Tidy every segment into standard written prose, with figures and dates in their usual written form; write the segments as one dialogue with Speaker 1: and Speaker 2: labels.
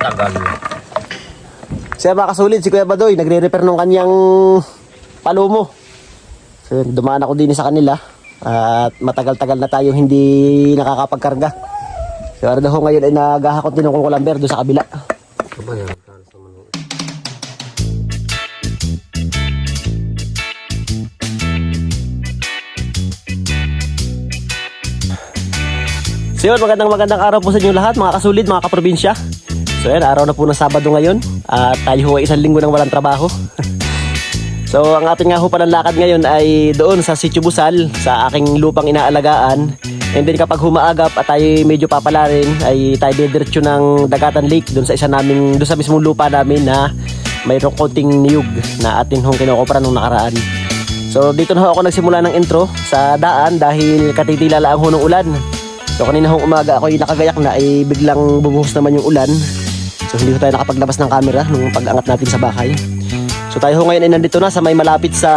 Speaker 1: Tagal.
Speaker 2: Siya mga kasulid, si Kuya Badoy, nagre-repair ng kanyang palumo. So dumaan ako din sa kanila. At matagal-tagal na tayo hindi nakakapagkarga. So araw ho ngayon ay naghahakot din ng kukulamber doon sa kabila. So yun, magandang araw po sa inyo lahat mga kasulid, mga kaprobinsya. So yan, araw na po ng Sabado ngayon. At tayo ho ay isang linggo nang walang trabaho. So ang ating nga ho palang lakad ngayon ay doon sa Sitio Busal, sa aking lupang inaalagaan. And then kapag humaagap at tayo medyo papala rin, ay tayo didiretso ng Dagatan Lake doon sa doon sa mismong lupa namin na mayroong konting niyog na atin hong kinukupra nung nakaraan. So dito na ho ako nagsimula ng intro sa daan dahil katitila lang ho ng ulan. So kanina hong umaga ako ay nakagayak na ay biglang bubuhos naman yung ulan. So hindi ko tayo nakapaglabas ng camera nung pag-angat natin sa bahay. So tayo ho ngayon ay nandito na sa may malapit sa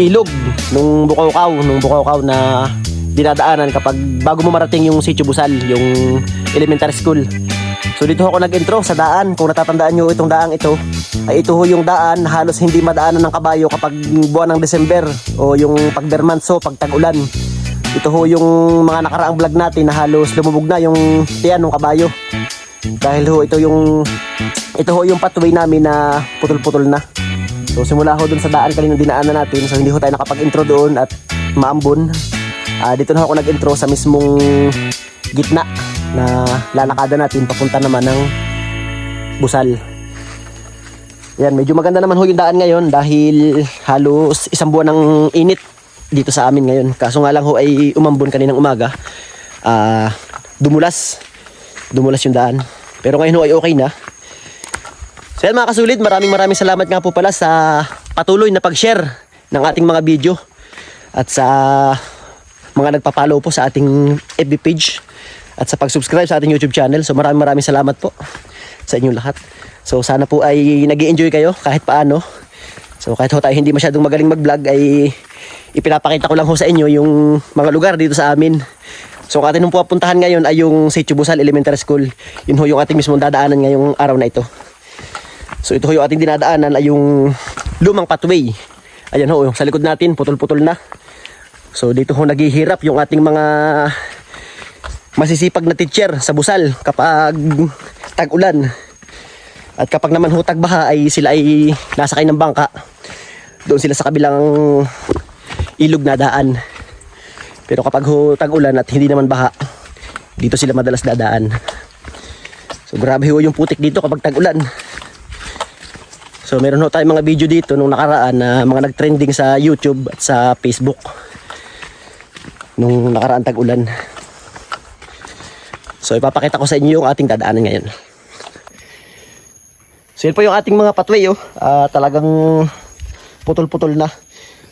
Speaker 2: ilog nung Bukaw-Kaw na dinadaanan kapag bago mo marating yung Sitio Busal, yung elementary school. So dito ako nag-intro sa daan. Kung natatandaan nyo itong daang ito, ay ito ho yung daan halos hindi madaanan ng kabayo kapag buwan ng December o yung pag-Bermanso, pag tag-ulan. Ito ho yung mga nakaraang vlog natin na halos lumubog na yung tiyan ng kabayo. Dahil ho ito ho yung pathway namin na putol-putol na. So simula ho dun sa daan kanina dinaanan natin. So hindi ho tayo nakapag-intro doon at maambon. Dito na ako nag-intro sa mismong gitna na lalakada natin papunta naman ng Busal. Yan, medyo maganda naman ho yung daan ngayon dahil halos isang buwan ng init dito sa amin ngayon. Kaso nga lang ho ay umambon kaninang umaga. Dumulas yung daan. Pero ngayon ho ay okay na. So yan mga kasulid, maraming salamat nga po pala sa patuloy na pag-share ng ating mga video at sa mga nagpa-follow po sa ating FB page at sa pag-subscribe sa ating YouTube channel. So maraming salamat po sa inyong lahat. So sana po ay nag-i-enjoy kayo kahit paano. So kahit ho tayo hindi masyadong magaling mag-vlog ay ipinapakita ko lang ho sa inyo yung mga lugar dito sa amin. So ang atin nung pupuntahan ngayon ay yung Sitio Busal Elementary School. Yun ho yung ating mismong dadaanan ngayong araw na ito. So ito ho yung ating dinadaanan ay yung lumang pathway. Ayan ho, sa likod natin putol-putol na. So dito ho naghihirap yung ating mga masisipag na teacher sa Busal kapag tag-ulan. At kapag naman ho tagbaha ay sila ay nasakay ng bangka. Doon sila sa kabilang ilog na daan. Pero kapag ho tag-ulan at hindi naman baha, dito sila madalas dadaan. So grabe ho yung putik dito kapag tag-ulan. So meron ho tayong mga video dito nung nakaraan na mga nag-trending sa YouTube at sa Facebook nung nakaraan tag-ulan. So ipapakita ko sa inyo yung ating dadaanan ngayon. So yun po yung ating mga pathway talagang putol-putol na.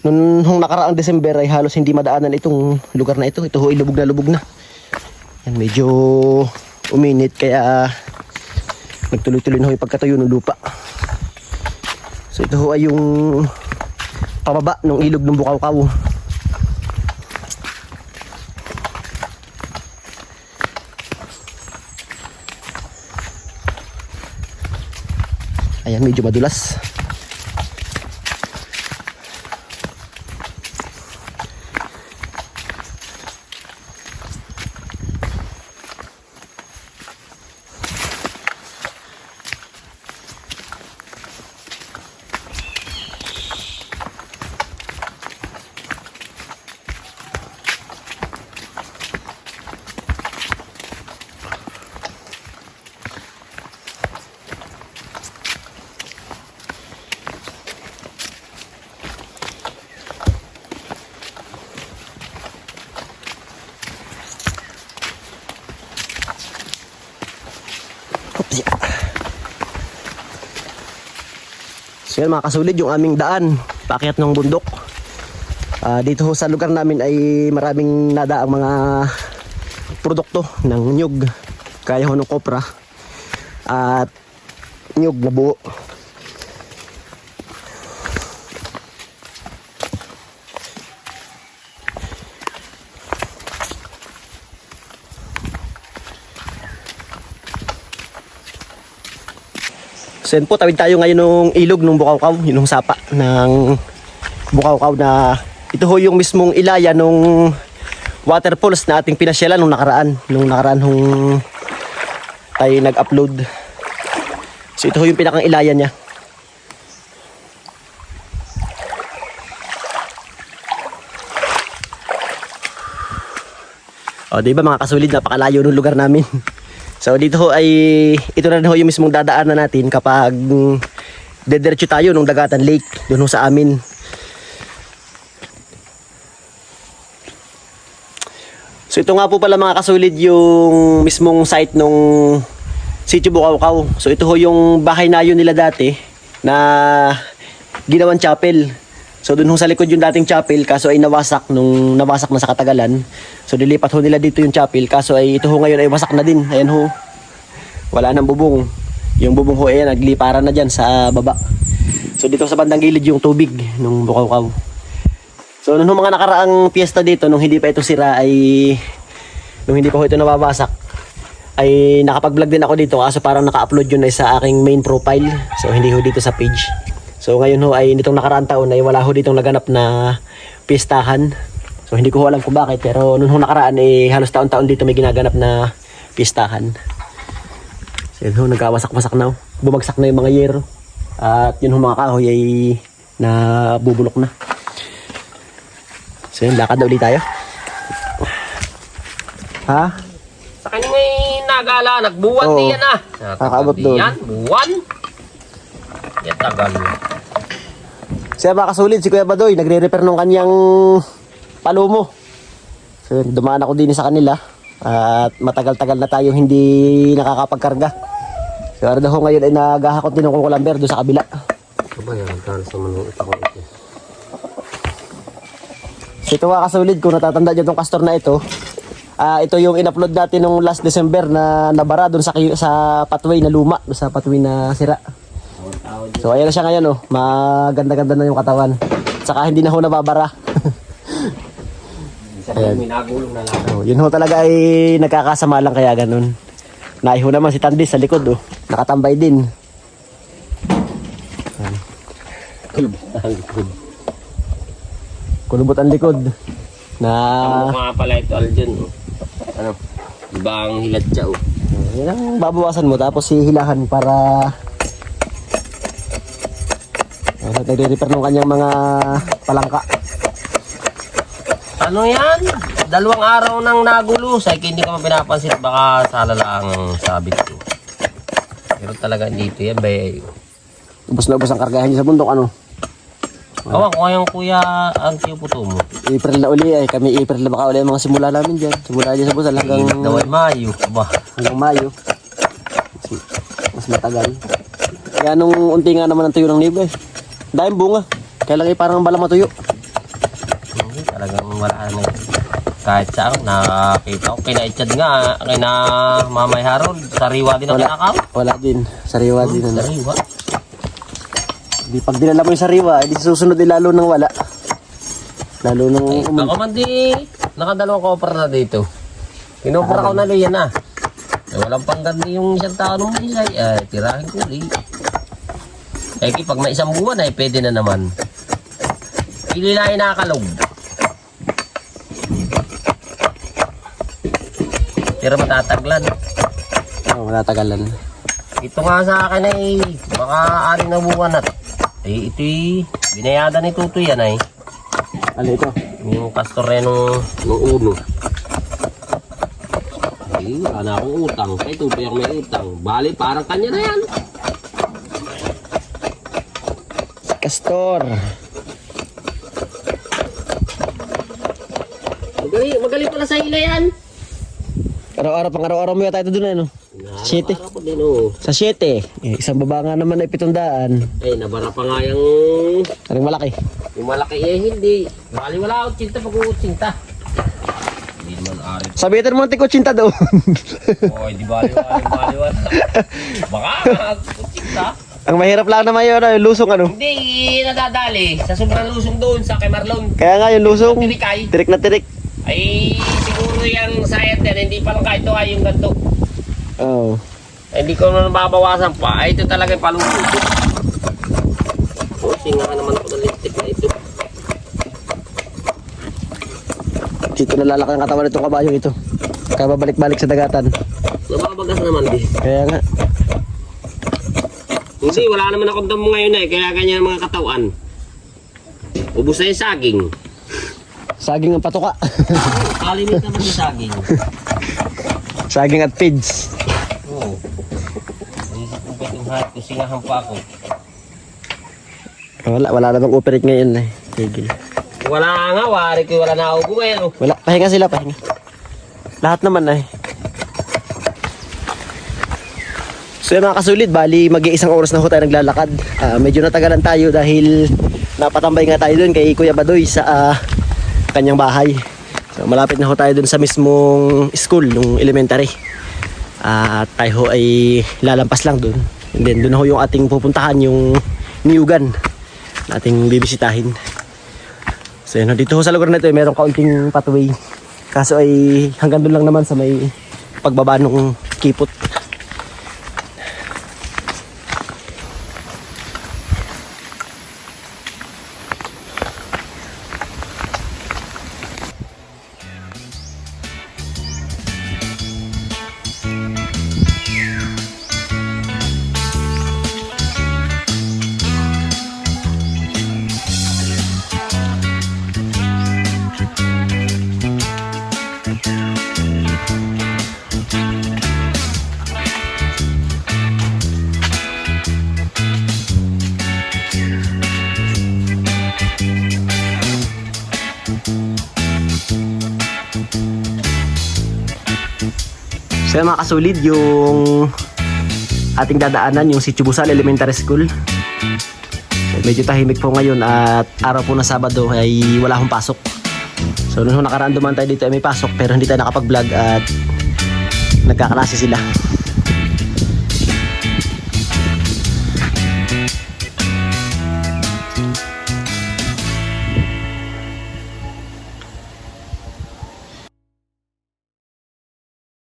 Speaker 2: Nung nakaraang December ay halos hindi madaanan itong lugar na ito. Ito ho ay lubog na. Yan, medyo uminit kaya nagtuloy-tuloy na ho yung pagkatayo ng lupa. So ito ho ay yung pababa ng ilog ng Bukaw-Kaw. Ayan, medyo madulas. So yan mga kasulid, yung aming daan paakyat ng bundok. Dito sa lugar namin ay maraming nadaang mga produkto ng nyug, kaya ho ng kopra at nyug na buo. So yan po, tawid tayo ngayon ng ilog ng Bukawkaw, yung sapa ng Bukawkaw na ito ho yung mismong ilaya nung waterfalls na ating pinasyalan nung nakaraan hong tayo nag-upload. So ito ho yung pinakang ilaya niya. O, diba mga kasulid, napakalayo ng lugar namin. So dito ho ay, ito na rin ho yung mismong dadaanan natin kapag dediretso tayo nung Dagatan Lake, doon ho sa amin. So ito nga po pala mga kasulid yung mismong site nung Sitio Bukawkaw. So ito ho yung bahay nayon nila dati na ginawang chapel. So doon ho sa likod yung dating chapel, kaso ay nawasak na sa katagalan. So dilipat ho nila dito yung chapel, kaso ay ito ho ngayon ay wasak na din. Ayan ho, wala nang bubong. Yung bubong ho ayan, nagliparan na dyan sa baba. So dito sa bandang gilid yung tubig nung Bukawkaw. So nung mga nakaraang piyesta dito, nung hindi pa ito sira nung hindi pa ho ito nawawasak, ay nakapag-vlog din ako dito, kaso parang naka-upload yun ay sa aking main profile. So hindi ho dito sa page. So ngayon ho ay nitong nakaraang taon ay wala ho ditong naganap na pistahan. So hindi ko ho alam kung bakit, pero noon ho nakaraan ay halos taon-taon dito may ginaganap na pistahan. So yun ho, nagkawasak-wasak na ho. Bumagsak na yung mga yero. At yun ho mga kahoy ay nabubulok na. So yun, lakad na ulit tayo. Ha?
Speaker 1: Sa kanya may nagala, nagbuwan
Speaker 2: Oo.
Speaker 1: diyan ah.
Speaker 2: Kakaabot doon.
Speaker 1: Yan, buwan. Yan tagal.
Speaker 2: Siya mga kasulid, si Kuya Badoy, nagre-repair ng kanyang palumo. So, dumaan ako din sa kanila. At matagal-tagal na tayo hindi nakakapagkarga. So, arada ho ngayon ay naghahakot din ng kukulamber doon sa kabila.
Speaker 1: Aba yan, nagtalas naman ng ito ko ito.
Speaker 2: So, ito mga kasulid, kung natatanda dyan itong castor na ito, ito yung in-upload natin nung last December na nabara doon sa pathway na luma, doon sa pathway na sira. So ayan na siya ngayon oh, maganda-ganda na yung katawan. Saka hindi na ho nababara.
Speaker 1: Ayan. May nagulong na lang.
Speaker 2: So, yun ho talaga ay nagkakasama lang kaya ganun. Naiho naman si Tandis sa likod oh, nakatambay din. Kulubot ang likod. Na
Speaker 1: Ang mga pala ito Aljon. Oh. Ano? Diba ang hilad siya oh.
Speaker 2: yan ang babawasan mo tapos hihilahan para nagre-repair ng kanyang mga palangka.
Speaker 1: Ano yan? 2 araw nang nagulo. Sa hindi ka man pinapansin. Baka sala lang ang sabit ko. Pero talaga dito yan.
Speaker 2: Ubus na ubus ang kargahan niya sa bundok ano.
Speaker 1: Awan ko kayang kuya ang puto mo.
Speaker 2: April na uli ay kami April na baka uli ang mga simula namin dyan. Simula dyan sa busal hanggang
Speaker 1: Naway Mayo. Aba.
Speaker 2: hanggang Mayo. Mas matagal. Kaya nung unti nga naman ang tuyo ng nibla eh. Dahil bunga. Kaya lang parang balang matuyo.
Speaker 1: Hindi, talagang wala na. Kahit saan, nakakita ko. Kina Itchad nga, kina Mamay Harold. Sariwa din ang kinakaw.
Speaker 2: Wala din. Sariwa din. Ano.
Speaker 1: Sariwa.
Speaker 2: Di pag dinala mo yung sariwa, di susunod din lalo nang wala. Lalo nang
Speaker 1: Ako man di, nakadalawang kopra na dito. Kinopra ko na liyan na. Walang panggandi yung isang tao nung isa. Tirahin ko ulit. Pag may isang buwan ay pwede na naman. Pili na ay nakakalog. Pero matataglan.
Speaker 2: oh, matatagalan.
Speaker 1: Ito nga sa akin ay baka 6 na buwan at ito'y binayada ni Tutoy yan ay.
Speaker 2: Ano ito?
Speaker 1: Yung castor na nung uno. Ay, wala na akong utang. Kaya Tutoy ako may utang. Bali, parang kanya na yan.
Speaker 2: Castor.
Speaker 1: Magaling pala sa ila yan.
Speaker 2: Araw-araw mo yata ito dun ano? 7.
Speaker 1: Araw-araw ko din oh.
Speaker 2: Sa 7. Isang baba nga naman ay 700.
Speaker 1: Ay, nabara pa nga yung
Speaker 2: Anong malaki?
Speaker 1: malaki hindi. Bali wala ako tsinta pag-uutsinta. Hindi naman ari.
Speaker 2: Sabihin mo tiko 80 doon.
Speaker 1: Oy, di bali wala. Baka utsinta.
Speaker 2: Ang mahirap lang naman yun, yung lusong ano.
Speaker 1: Hindi nadadali. Sa sobrang lusong doon sa kay Marlon.
Speaker 2: Kaya nga yung lusong,
Speaker 1: Tirikay.
Speaker 2: tirik na tirik.
Speaker 1: Ay, siguro yung sayat yan. Hindi pa lang kahit ay yung ganito.
Speaker 2: Oo.
Speaker 1: Hindi ko na mababawasan pa. Ay, ito talaga yung paluto. Singahan naman ako ng lipstick na ito.
Speaker 2: Dito nalalaki ang katawan nitong kabayong ito. Kaya babalik-balik sa dagatan.
Speaker 1: Nababagas naman di.
Speaker 2: Kaya nga.
Speaker 1: Hindi, wala naman akong damo ngayon eh. Kaya ganyan ang mga katawan. Ubus na yung saging.
Speaker 2: Saging ang patuka.
Speaker 1: Kalimit naman yung saging.
Speaker 2: Saging at pids.
Speaker 1: Oo. Isip ko pa itong hahat ko. Singahan pa ako.
Speaker 2: Wala namang operate ngayon eh. Tigil.
Speaker 1: Wala nga, wari ko wala na ubo ngayon.
Speaker 2: Wala, pahinga sila, pahinga. Lahat naman eh. So yun mga kasulid, bali mag-iisang oras na ho tayo naglalakad. Medyo natagalan tayo dahil napatambay nga tayo dun kay Kuya Badoy sa kanyang bahay. So malapit na ho tayo dun sa mismong school, nung elementary. At tayo ho ay lalampas lang dun. And then dun ho yung ating pupuntahan, yung Niyugan na ating bibisitahin. So yun, dito ho sa lugar na ito merong kaunting pathway. Kaso ay hanggang doon lang naman sa may pagbaba ng kipot. So mga kasulid, yung ating dadaanan, yung Sitio Busal Elementary School. So, medyo tahimik po ngayon at araw po na Sabado ay wala akong pasok. So nung nakaraan duman tayo dito ay may pasok pero hindi tayo nakapag-vlog at nagkaklase sila.